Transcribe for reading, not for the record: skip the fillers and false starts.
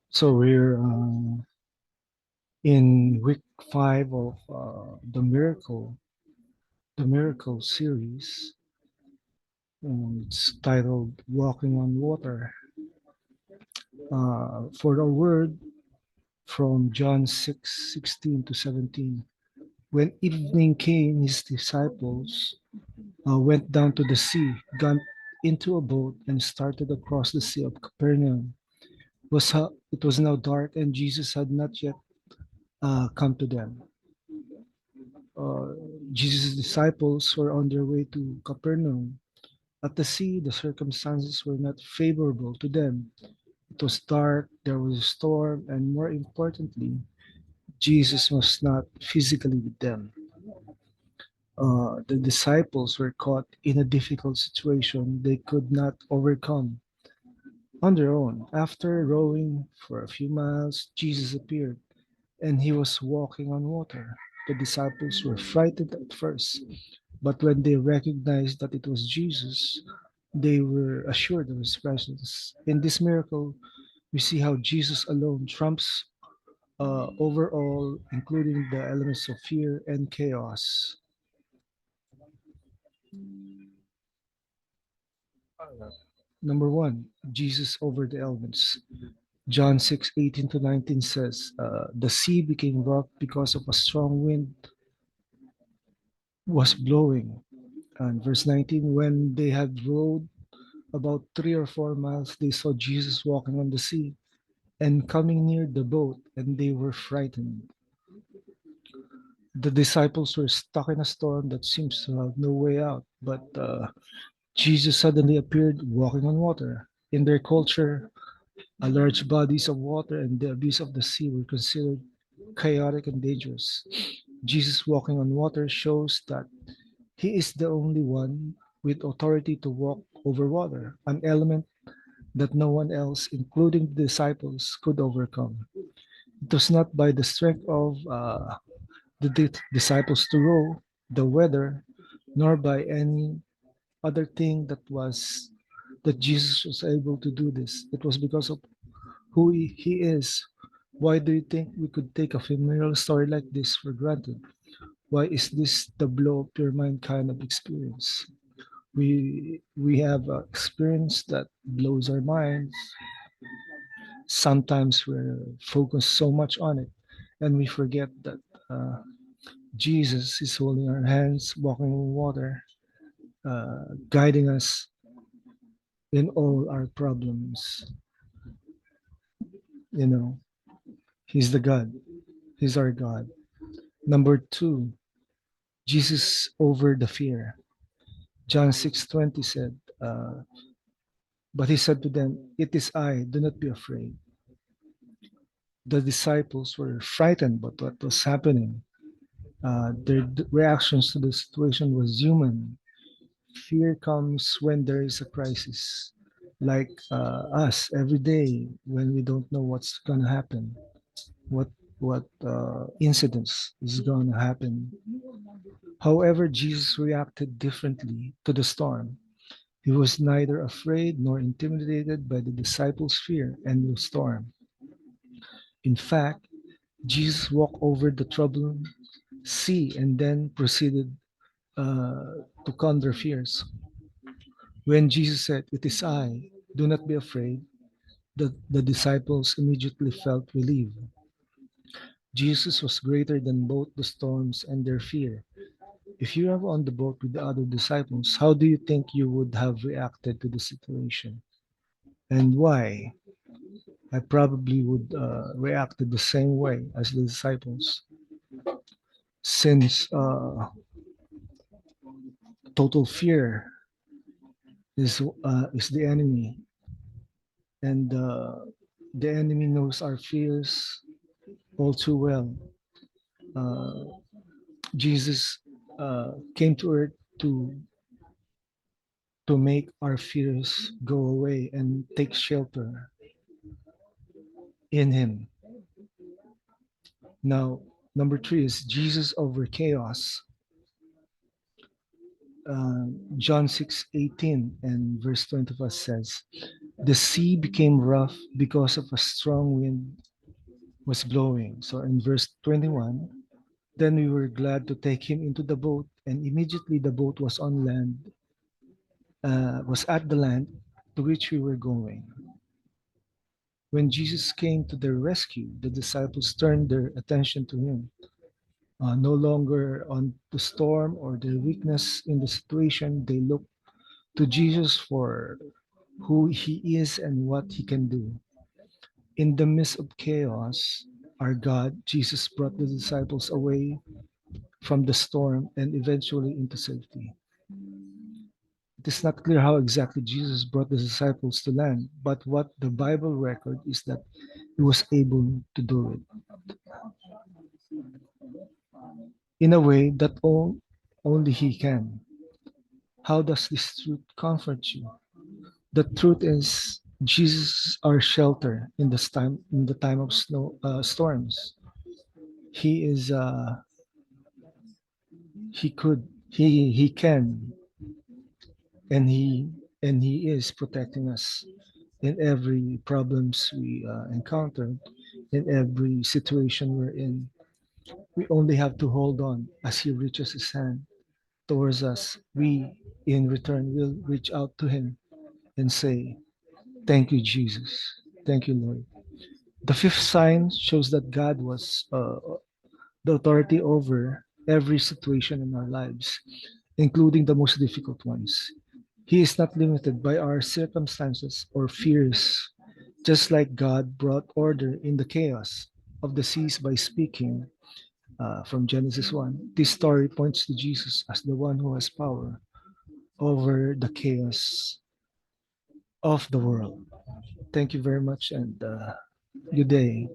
So we're in week 5 of the miracle series. It's titled "Walking on Water." For the word from John 6:16 to 17. When evening came, his disciples went down to the sea, got into a boat, and started across the Sea of Capernaum. It was now dark, and Jesus had not yet come to them. Uh, Jesus' disciples were on their way to Capernaum. At the sea, the circumstances were not favorable to them. It was dark, there was a storm, and more importantly, Jesus was not physically with them. The disciples were caught in a difficult situation they could not overcome on their own. After rowing for a few miles, Jesus appeared and he was walking on water. The disciples were frightened at first, but when they recognized that it was Jesus, they were assured of his presence. In this miracle, we see how Jesus alone trumps over all, including the elements of fear and chaos. Number one, Jesus over the elements. John 6:18 to 19 says, the sea became rough because of a strong wind was blowing. And verse 19, when they had rowed about 3 or 4 miles, they saw Jesus walking on the sea and coming near the boat, and they were frightened. The disciples were stuck in a storm that seems to have no way out, but Jesus suddenly appeared walking on water. In their culture, large bodies of water and the abyss of the sea were considered chaotic and dangerous. Jesus walking on water shows that he is the only one with authority to walk over water, an element that no one else, including the disciples, could overcome. It was not by the strength of the disciples to row, the weather, nor by any other thing that Jesus was able to do this. It was because of who he is. Why do you think we could take a familiar story like this for granted? Why is this the blow up your mind kind of experience? We have an experience that blows our minds. Sometimes we're focused so much on it, and we forget that uh, Jesus is holding our hands, walking on water, guiding us in all our problems. You know, He's the God. He's our God. Number two, Jesus over the fear. John 6:20 said, but he said to them, it is I, do not be afraid. The disciples were frightened by what was happening. Their reactions to the situation was human. Fear comes when there is a crisis, like us every day when we don't know what's gonna happen, what incidents is gonna happen. However, Jesus reacted differently to the storm. He was neither afraid nor intimidated by the disciples' fear and the storm. In fact, Jesus walked over the troubled sea and then proceeded to calm their fears. When Jesus said, it is I, do not be afraid, the disciples immediately felt relief. Jesus was greater than both the storms and their fear. If you were on the boat with the other disciples, how do you think you would have reacted to the situation? And why? I probably would react the same way as the disciples, since total fear is the enemy, and the enemy knows our fears all too well. Uh, Jesus came to earth to make our fears go away and take shelter in Him. Now, number three is Jesus over chaos. John 6:18 and verse 25 says, The sea became rough because of a strong wind was blowing. So in verse 21, then we were glad to take him into the boat, and immediately the boat was on land, was at the land to which we were going. When Jesus came to their rescue, the disciples turned their attention to him, no longer on the storm or their weakness in the situation. They looked to Jesus for who he is and what he can do. In the midst of chaos, our God, Jesus brought the disciples away from the storm and eventually into safety. It is not clear how exactly Jesus brought the disciples to land, but what the Bible record is that he was able to do it in a way that only he can. How does this truth comfort you? The truth is Jesus is our shelter in the time of storms. He is he can and he is protecting us in every problems we encounter, in every situation we're in. We only have to hold on as he reaches his hand towards us. We in return will reach out to him and say, thank you, Jesus. Thank you, Lord. The fifth sign shows that God was the authority over every situation in our lives, including the most difficult ones. He is not limited by our circumstances or fears, just like God brought order in the chaos of the seas by speaking from Genesis 1. This story points to Jesus as the one who has power over the chaos of the world. Thank you very much and good day.